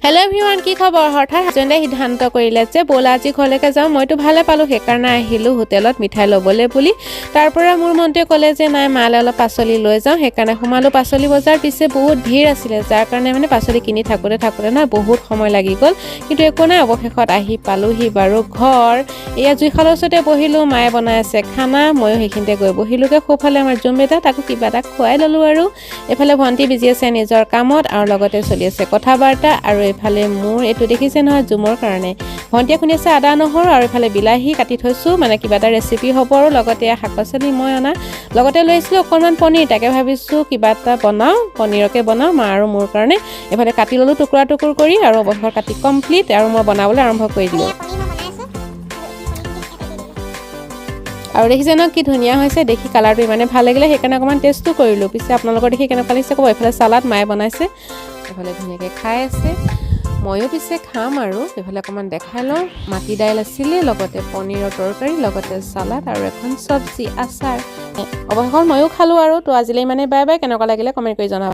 hello everyone की खबर हठाৎ হাজবেণ্ডে সিদ্ধান্ত কৰিলে যে বলা আজি ঘৰলৈকে যাওঁ মইতো ভালে পালো সেইকাৰণে আহিলো হোটেলত মিঠাই ল'বলৈ বুলি তাৰ পৰা মোৰ মনতে ক'লে যে নাই মালে অলপ পাচলি লৈ যাওঁ সেইকাৰণে সোমালো পাচলি বজাৰ পিছে বহুত ভিৰ আছিল যাৰ কাৰণে মানে পাচলি কিনি থাকোতে না বহুত সময় লাগি গ'ল কিন্তু একো নাই অৱশেষত আহি পালোহি বাৰু ঘৰ এয়া জুইশালৰ ওচৰতে বহিলো মায়ে বনাই আছে খানা ময়ো সেইখিনিতে গৈ বহিলোগে সোফালে আমাৰ জুমবেটা তাকো কিবা এটা খুৱাই ল'লো আৰু এফালে ভণ্টি বিজি আছে নিজৰ কামত আৰু লগতে চলি আছে কথা বাৰ্তা আৰু এফালে মোৰ এটো দেখিছে নহয় জুমৰ কাৰণে ভণ্টিয়ে খুনিছে আদা নহৰু আৰু এফালে বিলাহী কাটি থৈছো মানে কিবা এটা ৰেচিপি হ'ব আৰু লগতে শাক-পাচলি মই অনা লগতে লৈছিলো অকণমান পনীৰ তাকে ভাবিছো কিবা এটা বনাও পনীৰকে বনাও মা আৰু মোৰ কাৰণে এফালে কাটি ললো টুকুৰা টুকুৰ কৰি আৰু অৱসৰ কাটি কমপ্লিট আৰু মই বনাবলৈ আৰম্ভ কৰি দিলো আৰু দেখিছে ন কি ধুনীয়া হৈছে দেখি কালাৰটো ইমানে ভাল লাগিলে সেইকাৰণে অকণমান টেষ্টটো কৰিলো পিছে আপোনালোকৰ দেখি কেনেকুৱা লাগিছে ক'ব এফালে সালাড মায়ে বনাইছে এফালে ধুনীয়াকৈ খাই আছে ময়ো পিছে খাম আৰু এফালে অকণমান দেখাই লওঁ মাটি দাইল আছিলে লগতে পনীৰৰ তৰকাৰী লগতে সালাড আৰু এখন চব্জি আচাৰ অৱশেষত ময়ো খালোঁ আৰু তো আজিলৈ মানে বাই বাই কেনেকুৱা লাগিলে কমেণ্ট কৰি জনাব